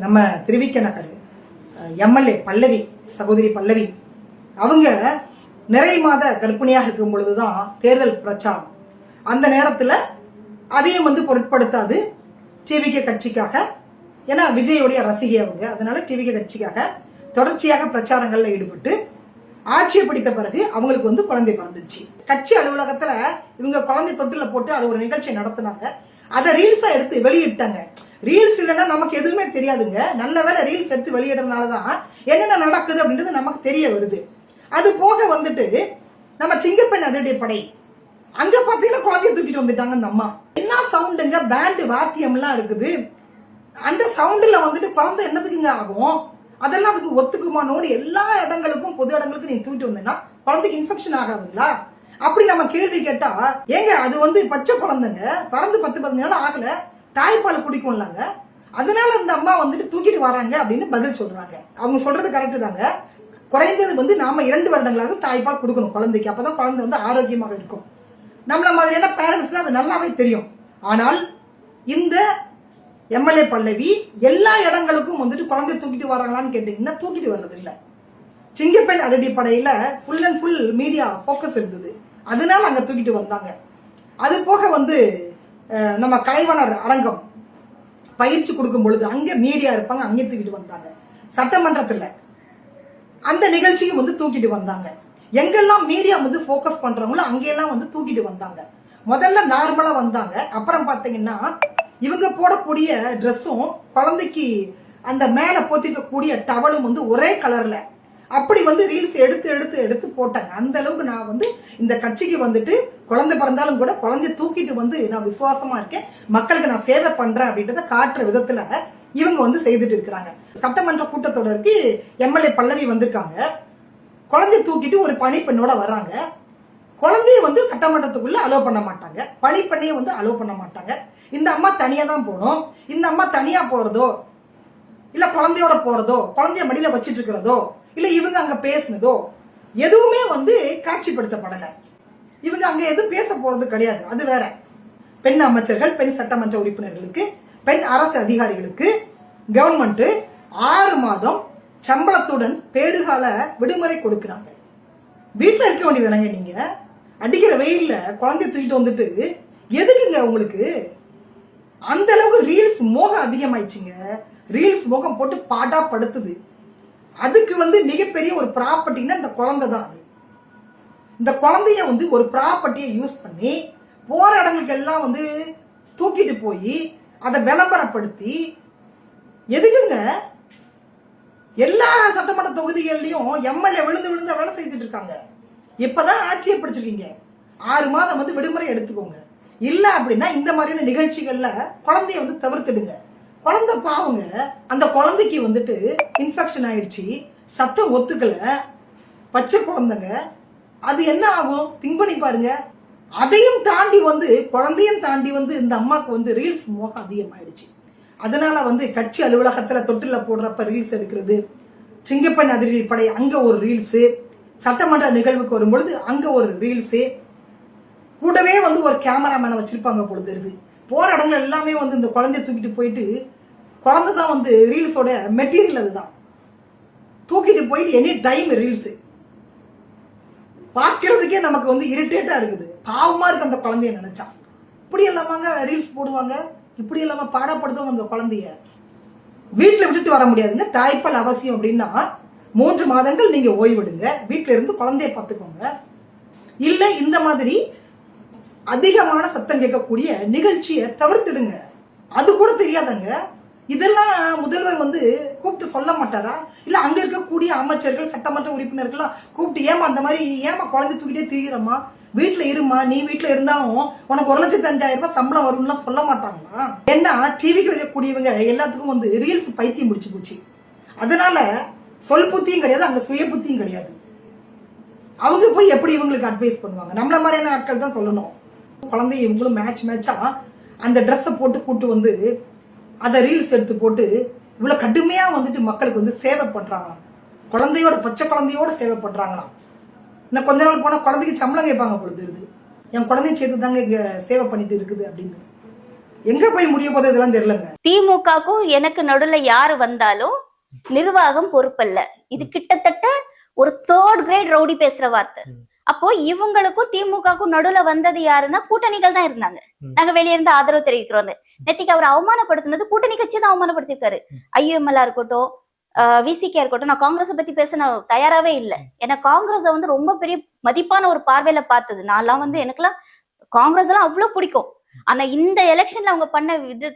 நம்ம திருவிக்க நகர் எம்எல்ஏ பல்லவி, சகோதரி பல்லவி அவங்க நிறை மாத கர்ப்பிணியாக இருக்கும் பொழுதுதான் தேர்தல் பிரச்சாரம். அந்த நேரத்தில் அதையும் பொருட்படுத்தாது டிவிகே கட்சிக்காக, ஏன்னா விஜயோடைய ரசிகை அவங்க, அதனால டிவிகே கட்சிக்காக தொடர்ச்சியாக பிரச்சாரங்கள்ல ஈடுபட்டு ஆட்சியை பிடித்த பிறகு அவங்களுக்கு குழந்தை பிறந்துச்சு. கட்சி அலுவலகத்துல இவங்க குழந்தை தொட்டில போட்டு அது ஒரு நிகழ்ச்சி நடத்தினாங்க. அதை ரீல்ஸா எடுத்து வெளியிட்டாங்க. ரீல்ஸ் இல்லைன்னா நமக்கு எதுவுமே தெரியாதுங்க. நல்ல வேலை ரீல்ஸ் எடுத்து வெளியிடறதுனாலதான் என்னென்ன நடக்குது அப்படின்றது நமக்கு தெரிய வருது. அது போக நம்ம சிங்கப்பெண் அதிரடி படை அங்க பாத்தீங்கன்னா குழந்தைய தூக்கிட்டு வந்துட்டாங்க. அந்த அம்மா என்ன சவுண்டுங்க, பேண்டு வாத்தியம்லாம் இருக்குது. அந்த சவுண்டுல குழந்தை என்னதுக்குங்க ஆகும்? அதெல்லாம் அதுக்கு ஒத்துக்குமானோடு எல்லா இடங்களுக்கும் பொது இடங்களுக்கும் நீ தூக்கிட்டு வந்தீங்கன்னா குழந்தைக்கு இன்ஃபெக்ஷன் ஆகாதுங்களா? அப்படி நம்ம கேள்வி கேட்டா, ஏங்க அது பச்சை குழந்தைங்க, பறந்து 10-15 நாள் ஆகல, தாய்ப்பால் குடிக்கும்லாங்க, அதனால இந்த அம்மா தூக்கிட்டு வராங்க அப்படின்னு பதில் சொல்றாங்க. அவங்க சொல்றது கரெக்ட் தாங்க. குறைந்தது நாம 2 வருடங்களாக தாய்ப்பால் கொடுக்கணும் குழந்தைக்கு. அப்பதான் குழந்தை ஆரோக்கியமாக இருக்கும். நம்மள மாதிரியான பேரண்ட்ஸ்லாம் அது நல்லாவே தெரியும். ஆனால் இந்த எம்எல்ஏ பல்லவி எல்லா இடங்களுக்கும் குழந்தை தூக்கிட்டு வராங்களான்னு கேட்டீங்கன்னா தூக்கிட்டு வர்றது இல்லை. சிங்கப்பெண் அதிரடி படையில full and full media focus இருந்தது, அதனால அங்க தூக்கிட்டு வந்தாங்க. அது போக நம்ம கலைவாணர் அரங்கம் பயிற்சி கொடுக்கும் பொழுது அங்க மீடியா இருப்பாங்க, அங்கே தூக்கிட்டு வந்தாங்க. சட்டமன்றத்தில் அந்த நிகழ்ச்சியும் தூக்கிட்டு வந்தாங்க. எங்கெல்லாம் மீடியா ஃபோக்கஸ் பண்றவங்களோ அங்கெல்லாம் தூக்கிட்டு வந்தாங்க. முதல்ல நார்மலா வந்தாங்க. அப்புறம் பாத்தீங்கன்னா இவங்க போடக்கூடிய ட்ரெஸ்ஸும் குழந்தைக்கு அந்த மேல போத்திக்கக்கூடிய டவலும் ஒரே கலர்ல அப்படி ரீல்ஸ் எடுத்து எடுத்து எடுத்து போட்டாங்க. அந்த அளவுக்கு நான் இந்த கட்சிக்கு குழந்தை பிறந்தாலும் கூட குழந்தைய தூக்கிட்டு நான் விசுவாசமா இருக்கேன், மக்களுக்கு நான் சேவை பண்றேன் அப்படின்றத காட்டுற விதத்துல இவங்க செய்துட்டு இருக்கிறாங்க. சட்டமன்ற கூட்டத்தொடருக்கு எம்எல்ஏ பல்லவி வந்திருக்காங்க. குழந்தைய தூக்கிட்டு ஒரு பணிப்பெண்ணோட வர்றாங்க. குழந்தைய சட்டமன்றத்துக்குள்ள அலோவ் பண்ண மாட்டாங்க, பணிப்பெண்ணையே அலோவ் பண்ண மாட்டாங்க. இந்த அம்மா தனியா தான் போகணும். இந்த அம்மா தனியா போறதோ இல்ல குழந்தையோட போறதோ, குழந்தைய மடியில வச்சிட்டு இருக்கிறதோ, இல்ல இவங்க அங்க பேசுனதோ எதுவுமே காட்சிப்படுத்தப்படல. இவங்க அங்க எதுவும் பேச போறது கிடையாது. அது வேற. பெண் அமைச்சர்கள், பெண் சட்டமன்ற உறுப்பினர்களுக்கு, பெண் அரசு அதிகாரிகளுக்கு கவர்மெண்ட் 6 மாதம் சம்பளத்துடன் பேறுகால விடுமுறை கொடுக்கிறாங்க. வீட்டுல இருக்க வேண்டியதானங்க நீங்க? அடிக்கிற வெயில்ல குழந்தைய தூக்கிட்டு எதுக்குங்க உங்களுக்கு? அந்த அளவுக்கு ரீல்ஸ் மோகம் அதிகமாயிடுச்சுங்க. ரீல்ஸ் மோகம் போட்டு பாடா படுத்துது. அதுக்கு மிகப்பெரிய ஒரு ப்ராப்பர்ட்டின்னா இந்த குழந்தை தான். இந்த குழந்தைய ஒரு ப்ராப்பர்ட்டியை யூஸ் பண்ணி போற இடங்களுக்கு எல்லாம் தூக்கிட்டு போய் அதை விளம்பரப்படுத்தி எதுக்குங்க? எல்லா சட்டமன்ற தொகுதிகள்லயும் எம்எல்ஏ விழுந்து விழுந்து வேலை செய்துட்டு இருக்காங்க. இப்பதான் ஆட்சியை பிடிச்சிருக்கீங்க. 6 மாதம் விடுமுறை எடுத்துக்கோங்க. இல்ல அப்படின்னா இந்த மாதிரியான நிகழ்ச்சிகள்ல குழந்தைய தவிர்த்துடுங்க. குழந்தை பாவங்க. அந்த குழந்தைக்கு இன்ஃபெக்ஷன் ஆயிடுச்சு, சத்தம் ஒத்துக்கல, பச்சை குழந்தைங்க, அது என்ன ஆகும் திங்க் பண்ணி பாருங்க. அதையும் தாண்டி குழந்தையும் தாண்டி இந்த அம்மாக்கு ரீல்ஸ் மோகம் அதிகமாயிடுச்சு. அதனால கட்சி அலுவலகத்துல தொட்டில போடுறப்ப ரீல்ஸ் எடுக்கிறது, சிங்கப்பெண் அதிரடி படை அங்க ஒரு ரீல்ஸ், சட்டமன்ற நிகழ்வுக்கு வரும்பொழுது அங்க ஒரு ரீல்ஸ், கூடவே ஒரு கேமராமேனை வச்சிருப்பாங்க பொழுது. போற இடங்கள் எல்லாமே இந்த குழந்தைய தூக்கிட்டு போயிட்டு, குழந்தை தான் ரீல்ஸோட மெட்டீரியல். அதுதான் தூக்கிட்டு போயிட்டு எனி டைம் ரீல்ஸ் பார்க்கறதுக்கே நமக்கு இரிட்டேட்டா இருக்குது. பாவமா இருக்கு அந்த குழந்தைய நினைச்சா. இப்படி எல்லாமாங்க ரீல்ஸ் போடுவாங்க, இப்படி இல்லாம பாடப்படுத்துவாங்க. அந்த குழந்தைய வீட்டுல விட்டுட்டு வர முடியாதுங்க. தாய்ப்பால் அவசியம் அப்படின்னா 3 மாதங்கள் நீங்க ஓய்வெடுங்க, வீட்டுல இருந்து குழந்தைய பார்த்துக்கோங்க. இல்ல இந்த மாதிரி அதிகமான சத்தம் கேட்கக்கூடிய நிகழ்ச்சியை தவிர்த்துடுங்க. அது கூட தெரியாதங்க. இதெல்லாம் முதல்வர் கூப்பிட்டு சொல்ல மாட்டாரா? இல்ல அங்க இருக்கக்கூடிய அமைச்சர்கள், சட்டமன்ற உறுப்பினர்கள் கூப்பிட்டு ஏமா அந்த மாதிரி ஏமா குழந்தை தூக்கிட்டே திரிகிறமா, வீட்டுல இருமா, நீ வீட்டுல இருந்தாலும் உனக்கு 1,05,000 ரூபாய் சம்பளம் வரும்னா சொல்ல மாட்டாங்களா? ஏன்னா டிவிக்கு இருக்கக்கூடியவங்க எல்லாத்துக்கும் ரீல்ஸ் பைத்தியம் முடிச்சு போச்சு. அதனால சொல் புத்தியும் கிடையாது, அங்க சுய புத்தியும் கிடையாது. அவங்க போய் எப்படி இவங்களுக்கு அட்வைஸ் பண்ணுவாங்க? நம்மள மாதிரியான ஆட்கள் தான் சொல்லணும். குழந்தைய இவங்களும் மேட்சா அந்த ட்ரெஸ்ஸை போட்டு கூட்டு அதை ரீல்ஸ் எடுத்து போட்டு இவ்வளவு கடுமையா மக்களுக்கு சேவை பண்றாங்களாம். குழந்தையோட, பச்சை குழந்தையோட சேவை பண்றாங்களாம். இன்னும் கொஞ்ச நாள் போனா குழந்தைக்கு சம்பளம் கேட்பாங்க பொழுது, என் குழந்தைய சேர்த்து தாங்க இங்க சேவை பண்ணிட்டு இருக்குது அப்படின்னு. எங்க போய் முடிய போது இதெல்லாம் தெரியலங்க. திமுகக்கும் எனக்கு நடுவுல யாரு வந்தாலும் நிர்வாகம் பொறுப்பல்ல. இது கிட்டத்தட்ட ஒரு 3rd கிரேட் ரவுடி பேசுற வார்த்தை. அப்போ இவங்களுக்கும் திமுகக்கும் நடுவுல வந்தது யாருன்னா கூட்டணிகள் தான் இருந்தாங்க. நாங்க வெளியே இருந்து ஆதரவு தெரிவிக்கிறோம். நேத்திக்கு அவர் அவமானப்படுத்தினது கூட்டணி கட்சி தான் அவமானப்படுத்திருக்காரு. ஐஎம்எல்ஆ இருக்கட்டும், விசிகே இருக்கட்டும். நான் காங்கிரஸ் பத்தி பேச நான் தயாராவே இல்லை. ஏன்னா காங்கிரஸை வந்து ரொம்ப பெரிய மதிப்பான ஒரு பார்வையில பார்த்தது. நான்லாம் வந்து எனக்குலாம் காங்கிரஸ் எல்லாம் அவ்வளவு பிடிக்கும். ஆனா இந்த எலெக்ஷன்ல அவங்க பண்ண